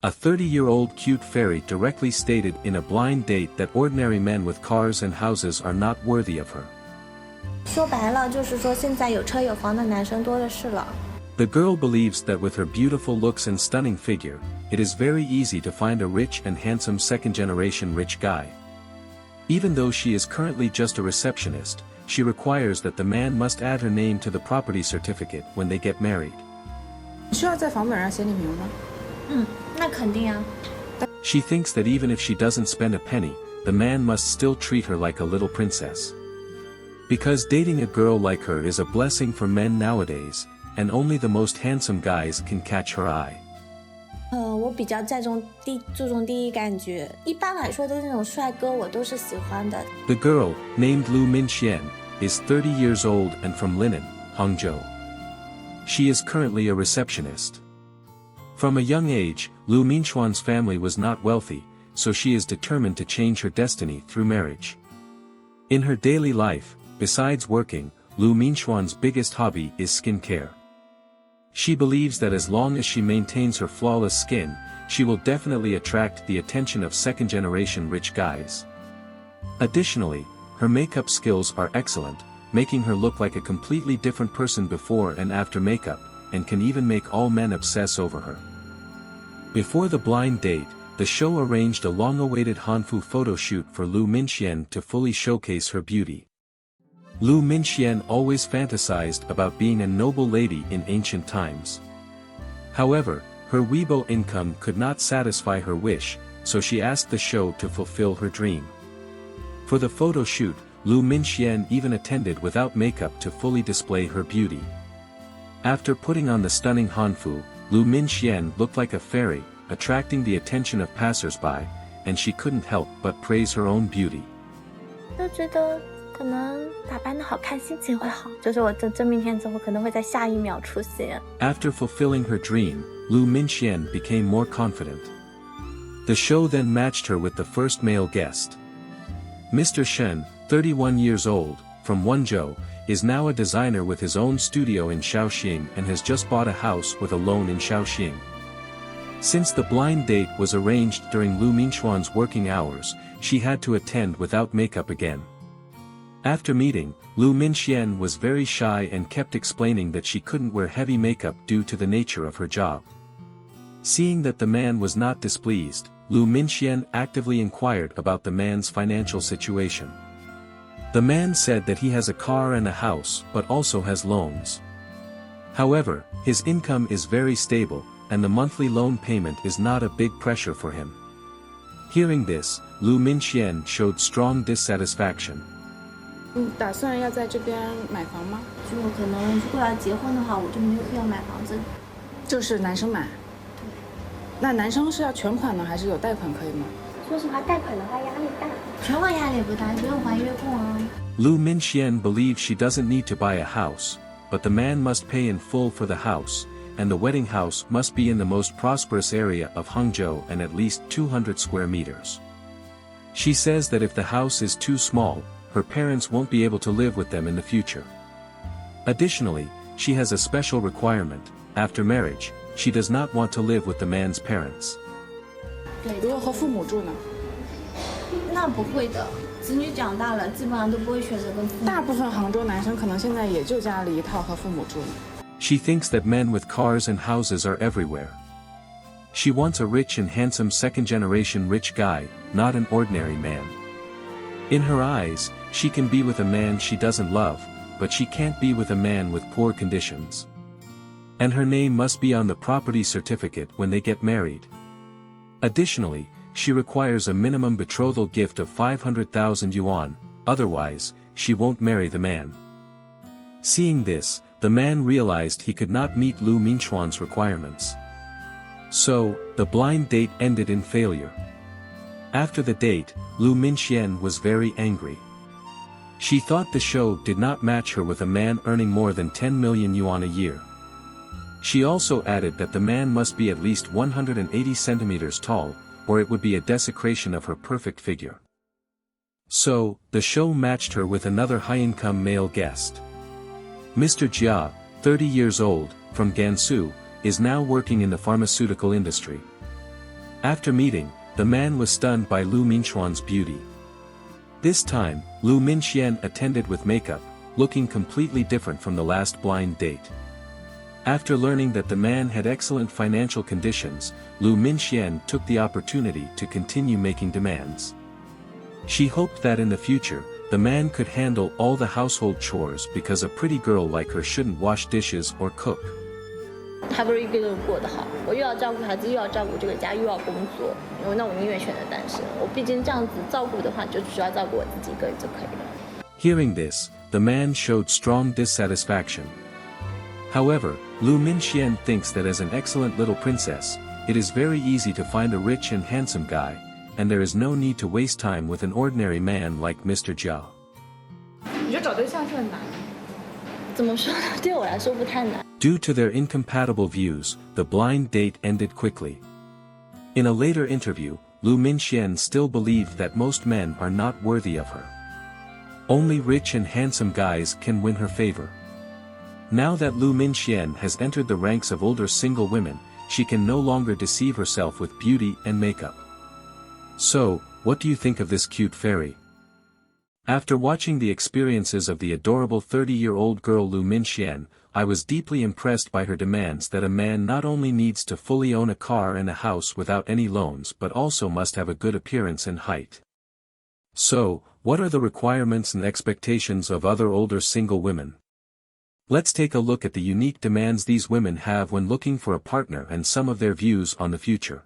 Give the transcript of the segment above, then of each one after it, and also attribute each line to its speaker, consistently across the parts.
Speaker 1: A 30-year-old cute fairy directly stated in a blind date that ordinary men with cars and houses are not worthy of her.
Speaker 2: 说白了就是说现在有车有房的男生多的是了。
Speaker 1: The girl believes that with her beautiful looks and stunning figure, it is very easy to find a rich and handsome second-generation rich guy. Even though she is currently just a receptionist, she requires that the man must add her name to the property certificate when they get married.
Speaker 3: 需要在房本上写你名吗？
Speaker 2: 那肯定啊。
Speaker 1: She thinks that even if she doesn't spend a penny, the man must still treat her like a little princess. Because dating a girl like her is a blessing for men nowadays, and only the most handsome guys can catch her eye.
Speaker 2: 我比较注重第一感觉，一般来说的那种帅哥我都是喜欢的。
Speaker 1: The girl, named Lu Minxian, is 30 years old and from Linen, Hangzhou. She is currently a receptionist. From a young age, Lu Minxuan's family was not wealthy, so she is determined to change her destiny through marriage. In her daily life, besides working, Lu Minxuan's biggest hobby is skincare. She believes that as long as she maintains her flawless skin, she will definitely attract the attention of second-generation rich guys. Additionally, her makeup skills are excellent, making her look like a completely different person before and after makeup, and can even make all men obsess over her. Before the blind date, the show arranged a long-awaited Hanfu photo shoot for Lu Minxian to fully showcase her beauty. Lu Minxian always fantasized about being a noble lady in ancient times. However, her Weibo income could not satisfy her wish, so she asked the show to fulfill her dream. For the photo shoot, Lu Minxian even attended without makeup to fully display her beauty. After putting on the stunning Hanfu, Lu Minxian looked like a fairy, attracting the attention of passers-by, and she couldn't help but praise her own beauty.
Speaker 2: 就觉得可能打扮的好看，心情会好。就是我的真命天子，我可能会在下一秒出现。
Speaker 1: After fulfilling her dream, Lu Minxian became more confident. The show then matched her with the first male guest. Mr. Shen, 31 years old, from Wenzhou, is now a designer with his own studio in Shaoxing and has just bought a house with a loan in Shaoxing. Since the blind date was arranged during Lu Minxuan's working hours, she had to attend without makeup again. After meeting, Lu Minxian was very shy and kept explaining that she couldn't wear heavy makeup due to the nature of her job. Seeing that the man was not displeased, Lu Minxian actively inquired about the man's financial situation. The man said that he has a car and a house but also has loans. However, his income is very stable, and the monthly loan payment is not a big pressure for him. Hearing this, Lu Minxian showed strong dissatisfaction.
Speaker 3: 打算要在这边买房吗？
Speaker 2: 就可能如果要结婚的话，我就没有必要买房子。
Speaker 3: 就是男生买。对。那男生是要全款呢，还是有贷款可以吗？
Speaker 2: 说实话，贷款的话压力大，全款压力不大，不用还月供啊。
Speaker 1: Lu Minxian believes she doesn't need to buy a house, but the man must pay in full for the house, and the wedding house must be in the most prosperous area of Hangzhou and at least 200 square meters. She says that if the house is too small, her parents won't be able to live with them in the future. Additionally, she has a special requirement: after marriage, she does not want to live with the man's parents.
Speaker 3: 如果和父母住呢？
Speaker 2: 那不会的，子女长大了，基本上都不会选择跟父母。
Speaker 3: 大部分杭州男生可能现在也就家里一套和父母住呢。
Speaker 1: She thinks that men with cars and houses are everywhere. She wants a rich and handsome second-generation rich guy, not an ordinary man. In her eyes, she can be with a man she doesn't love, but she can't be with a man with poor conditions. And her name must be on the property certificate when they get married. Additionally, she requires a minimum betrothal gift of 500,000 yuan, otherwise, she won't marry the man. Seeing this, the man realized he could not meet Lu Minxuan's requirements. So, the blind date ended in failure. After the date, Lu Minxian was very angry. She thought the show did not match her with a man earning more than 10 million yuan a year. She also added that the man must be at least 180 centimeters tall, or it would be a desecration of her perfect figure. So, the show matched her with another high-income male guest. Mr. Jia, 30 years old, from Gansu, is now working in the pharmaceutical industry. After meeting, the man was stunned by Lu Minchuan's beauty. This time, Lu Minxian attended with makeup, looking completely different from the last blind date. After learning that the man had excellent financial conditions, Lu Minxian took the opportunity to continue making demands. She hoped that in the future, the man could handle all the household chores because a pretty girl like her shouldn't wash dishes or cook.
Speaker 2: 他不是一个人过得好，我又要照顾孩子，又要照顾这个家，又要工作，那我宁愿选择单身。我毕竟这样子照顾的话，就只需要照顾我自己一个人就可以了。
Speaker 1: Hearing this, the man showed strong dissatisfaction. However, Lu Minxian thinks that as an excellent little princess, it is very easy to find a rich and handsome guy, and there is no need to waste time with an ordinary man like Mr. Jia.
Speaker 3: 你觉得找对象是很难的？
Speaker 2: 怎么说呢？对我来说不太难。
Speaker 1: Due to their incompatible views, the blind date ended quickly. In a later interview, Lu Minxian still believed that most men are not worthy of her. Only rich and handsome guys can win her favor. Now that Lu Minxian has entered the ranks of older single women, she can no longer deceive herself with beauty and makeup. So, what do you think of this cute fairy? After watching the experiences of the adorable 30-year-old girl Lu Minxian, I was deeply impressed by her demands that a man not only needs to fully own a car and a house without any loans but also must have a good appearance and height. So, what are the requirements and expectations of other older single women? Let's take a look at the unique demands these women have when looking for a partner and some of their views on the future.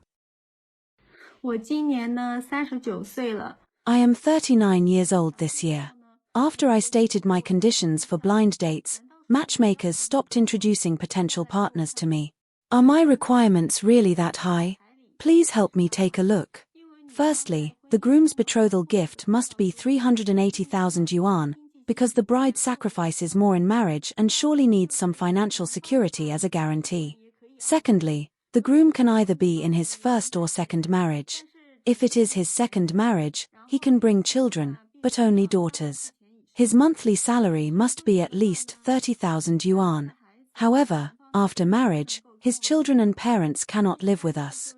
Speaker 4: 我今年呢39岁了。
Speaker 5: I am 39 years old this year. After I stated my conditions for blind dates, matchmakers stopped introducing potential partners to me. Are my requirements really that high? Please help me take a look. Firstly, the groom's betrothal gift must be 380,000 yuan, because the bride sacrifices more in marriage and surely needs some financial security as a guarantee. Secondly, the groom can either be in his first or second marriage. If it is his second marriage, he can bring children, but only daughters. His monthly salary must be at least 30,000 yuan. However, after marriage, his children and parents cannot live with us.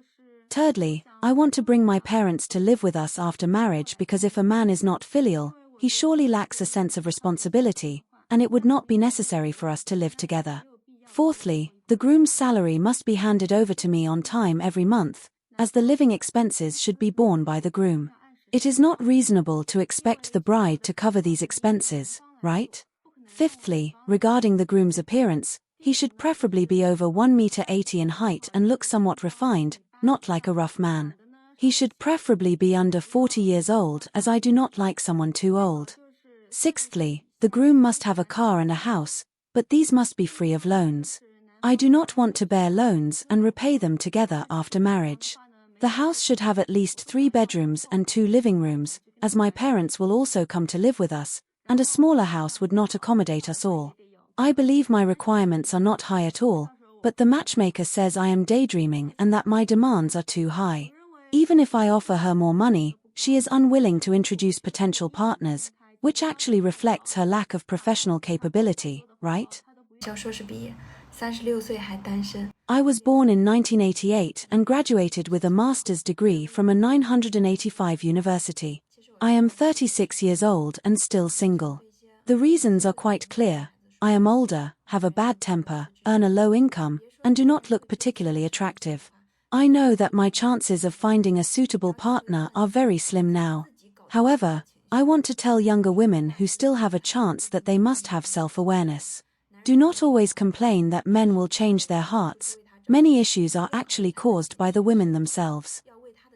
Speaker 5: Thirdly, I want to bring my parents to live with us after marriage because if a man is not filial, he surely lacks a sense of responsibility, and it would not be necessary for us to live together. Fourthly, the groom's salary must be handed over to me on time every month, as the living expenses should be borne by the groom. It is not reasonable to expect the bride to cover these expenses, right? Fifthly, regarding the groom's appearance, he should preferably be over 1 meter 80 in height and look somewhat refined, not like a rough man. He should preferably be under 40 years old as I do not like someone too old. Sixthly, the groom must have a car and a house, but these must be free of loans. I do not want to bear loans and repay them together after marriage. The house should have at least 3 bedrooms and 2 living rooms, as my parents will also come to live with us, and a smaller house would not accommodate us all. I believe my requirements are not high at all, but the matchmaker says I am daydreaming and that my demands are too high. Even if I offer her more money, she is unwilling to introduce potential partners, which actually reflects her lack of professional capability, right?
Speaker 6: 小硕士毕业，36岁还单身。
Speaker 5: I was born in 1988 and graduated with a master's degree from a 985 university. I am 36 years old and still single. The reasons are quite clear. I am older, have a bad temper, earn a low income, and do not look particularly attractive. I know that my chances of finding a suitable partner are very slim now. However, I want to tell younger women who still have a chance that they must have self-awareness. Do not always complain that men will change their hearts. Many issues are actually caused by the women themselves.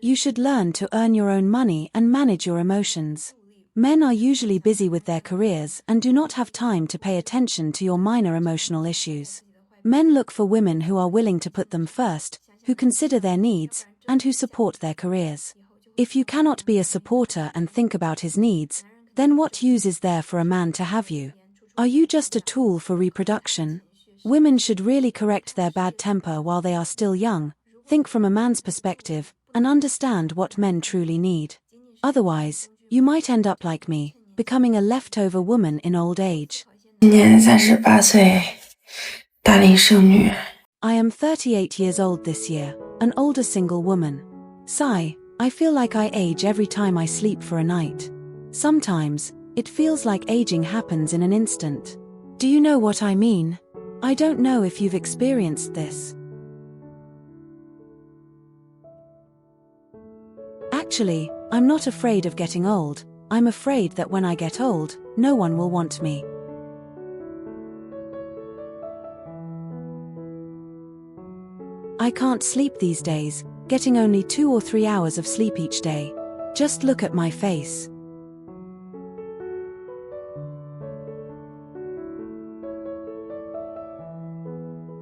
Speaker 5: You should learn to earn your own money and manage your emotions. Men are usually busy with their careers and do not have time to pay attention to your minor emotional issues. Men look for women who are willing to put them first, who consider their needs, and who support their careers. If you cannot be a supporter and think about his needs, then what use is there for a man to have you? Are you just a tool for reproduction? Women should really correct their bad temper while they are still young, think from a man's perspective, and understand what men truly need. Otherwise, you might end up like me, becoming a leftover woman in old age.
Speaker 6: 今年38岁，大龄剩女。
Speaker 5: I am 38 years old this year, an older single woman. Sigh, I feel like I age every time I sleep for a night. Sometimes, it feels like aging happens in an instant. Do you know what I mean? I don't know if you've experienced this. Actually, I'm not afraid of getting old. I'm afraid that when I get old, no one will want me. I can't sleep these days, getting only 2 or 3 hours of sleep each day. Just look at my face.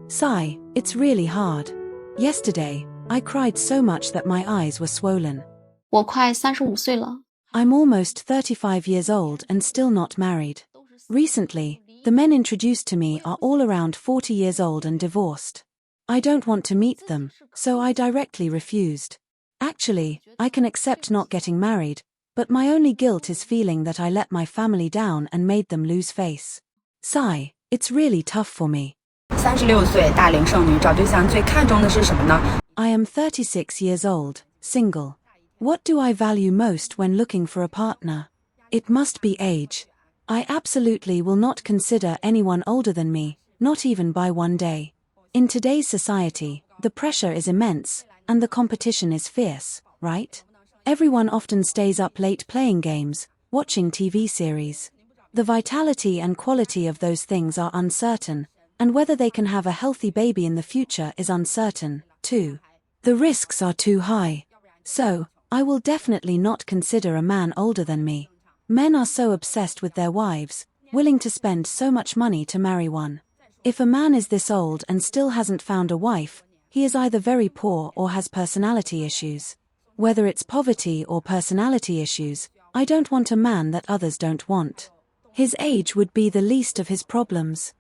Speaker 5: Sigh, it's really hard. Yesterday, I cried so much that my eyes were swollen.
Speaker 7: 我快35岁了。
Speaker 5: I'm almost 35 years old and still not married. Recently, the men introduced to me are all around 40 years old and divorced. I don't want to meet them, so I directly refused. Actually, I can accept not getting married, but my only guilt is feeling that I let my family down and made them lose face. Sigh, it's really tough for me.
Speaker 3: 36岁大龄剩女找对象最看重的是什么呢？
Speaker 5: I am 36 years old, single. What do I value most when looking for a partner? It must be age. I absolutely will not consider anyone older than me, not even by one day. In today's society, the pressure is immense, and the competition is fierce, right? Everyone often stays up late playing games, watching TV series. The vitality and quality of those things are uncertain, and whether they can have a healthy baby in the future is uncertain, too. The risks are too high. So, I will definitely not consider a man older than me. Men are so obsessed with their wives, willing to spend so much money to marry one. If a man is this old and still hasn't found a wife, he is either very poor or has personality issues. Whether it's poverty or personality issues, I don't want a man that others don't want. His age would be the least of his problems.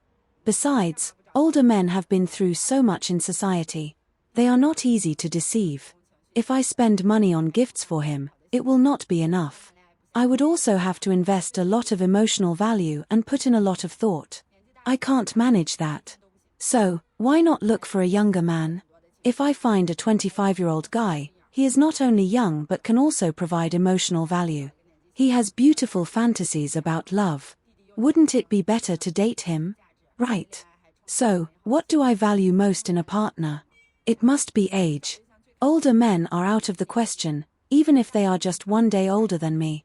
Speaker 5: Besides, older men have been through so much in society. They are not easy to deceive. If I spend money on gifts for him, it will not be enough. I would also have to invest a lot of emotional value and put in a lot of thought. I can't manage that. So, why not look for a younger man? If I find a 25-year-old guy, he is not only young but can also provide emotional value. He has beautiful fantasies about love. Wouldn't it be better to date him? Right. So, what do I value most in a partner? It must be age. Older men are out of the question, even if they are just one day older than me.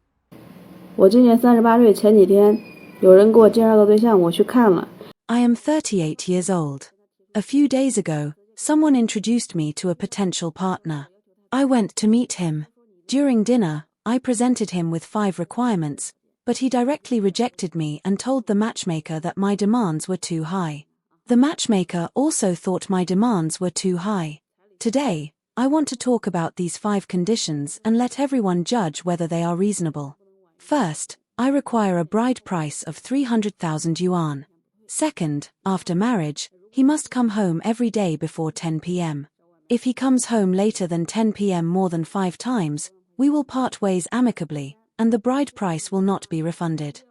Speaker 8: 我今年38岁，前几天有人给我介绍个对象，我去看了。
Speaker 5: I am 38 years old. A few days ago, someone introduced me to a potential partner. I went to meet him. During dinner, I presented him with 5 requirements, but he directly rejected me and told the matchmaker that my demands were too high. The matchmaker also thought my demands were too high. Today, I want to talk about these 5 conditions and let everyone judge whether they are reasonable. First, I require a bride price of 300,000 yuan. Second, after marriage, he must come home every day before 10 p.m. If he comes home later than 10 p.m. more than 5 times, we will part ways amicably, and the bride price will not be refunded.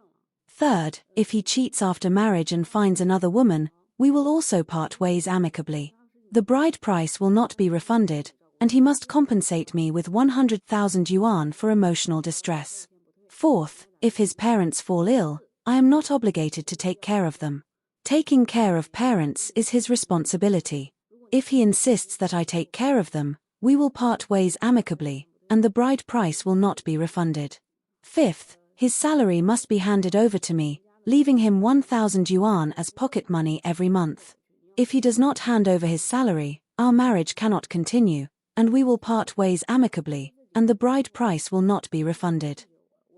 Speaker 5: Third, if he cheats after marriage and finds another woman, we will also part ways amicably. The bride price will not be refunded, and he must compensate me with 100,000 yuan for emotional distress. Fourth, if his parents fall ill, I am not obligated to take care of them. Taking care of parents is his responsibility. If he insists that I take care of them, we will part ways amicably, and the bride price will not be refunded. Fifth, his salary must be handed over to me, leaving him 1,000 yuan as pocket money every month. If he does not hand over his salary, our marriage cannot continue, and we will part ways amicably, and the bride price will not be refunded.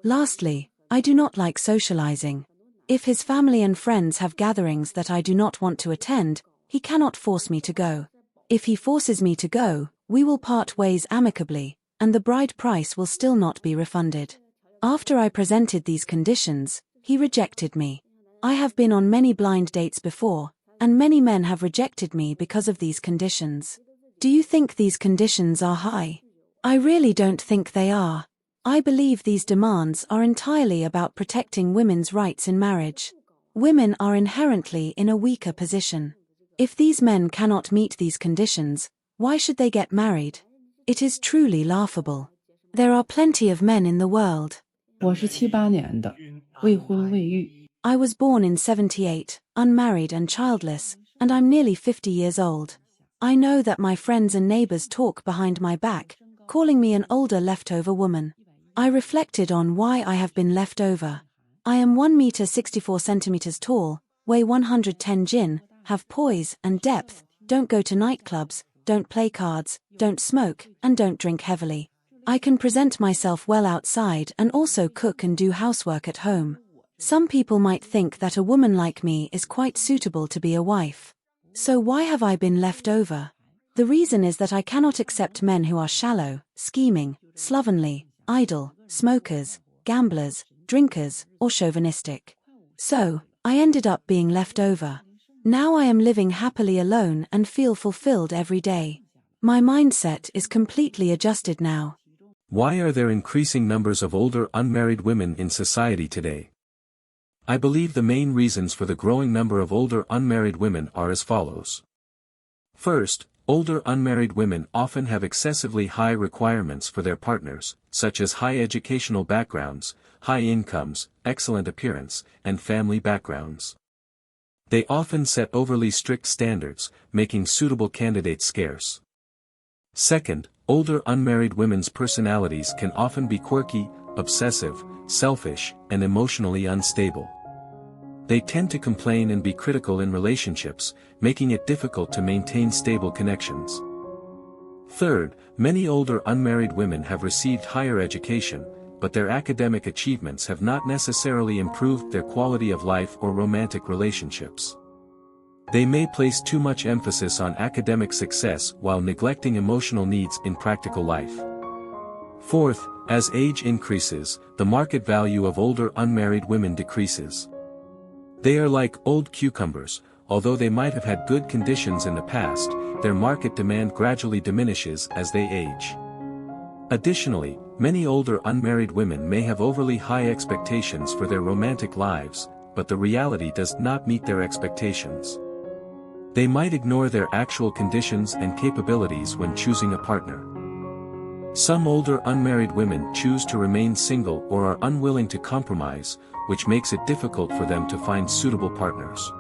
Speaker 5: Lastly, I do not like socializing. If his family and friends have gatherings that I do not want to attend, he cannot force me to go. If he forces me to go, we will part ways amicably, and the bride price will still not be refunded. After I presented these conditions, he rejected me. I have been on many blind dates before, and many men have rejected me because of these conditions. Do you think these conditions are high? I really don't think they are. I believe these demands are entirely about protecting women's rights in marriage. Women are inherently in a weaker position. If these men cannot meet these conditions, why should they get married? It is truly laughable. There are plenty of men in the world.
Speaker 9: 我是78年的，未婚未育。
Speaker 5: I was born in 78, unmarried and childless, and I'm nearly 50 years old. I know that my friends and neighbors talk behind my back, calling me an older leftover woman. I reflected on why I have been left over. I am 1 meter 64 centimeters tall, weigh 110 gin, have poise and depth, don't go to nightclubs, don't play cards, don't smoke, and don't drink heavily. I can present myself well outside and also cook and do housework at home. Some people might think that a woman like me is quite suitable to be a wife. So why have I been left over? The reason is that I cannot accept men who are shallow, scheming, slovenly, idle, smokers, gamblers, drinkers, or chauvinistic. So, I ended up being left over. Now I am living happily alone and feel fulfilled every day. My mindset is completely adjusted now.
Speaker 1: Why are there increasing numbers of older unmarried women in society today? I believe the main reasons for the growing number of older unmarried women are as follows. First, older unmarried women often have excessively high requirements for their partners, such as high educational backgrounds, high incomes, excellent appearance, and family backgrounds. They often set overly strict standards, making suitable candidates scarce. Second, older unmarried women's personalities can often be quirky, obsessive, selfish, and emotionally unstable. They tend to complain and be critical in relationships, making it difficult to maintain stable connections. Third, many older unmarried women have received higher education, but their academic achievements have not necessarily improved their quality of life or romantic relationships. They may place too much emphasis on academic success while neglecting emotional needs in practical life. Fourth, as age increases, the market value of older unmarried women decreases. They are like old cucumbers, although they might have had good conditions in the past, their market demand gradually diminishes as they age. Additionally, many older unmarried women may have overly high expectations for their romantic lives, but the reality does not meet their expectations. They might ignore their actual conditions and capabilities when choosing a partner. Some older unmarried women choose to remain single or are unwilling to compromise, which makes it difficult for them to find suitable partners.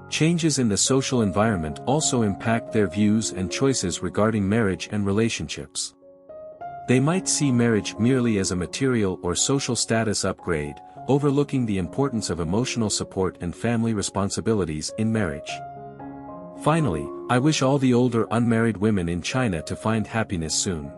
Speaker 1: Changes in the social environment also impact their views and choices regarding marriage and relationships. They might see marriage merely as a material or social status upgrade, overlooking the importance of emotional support and family responsibilities in marriage. Finally, I wish all the older unmarried women in China to find happiness soon.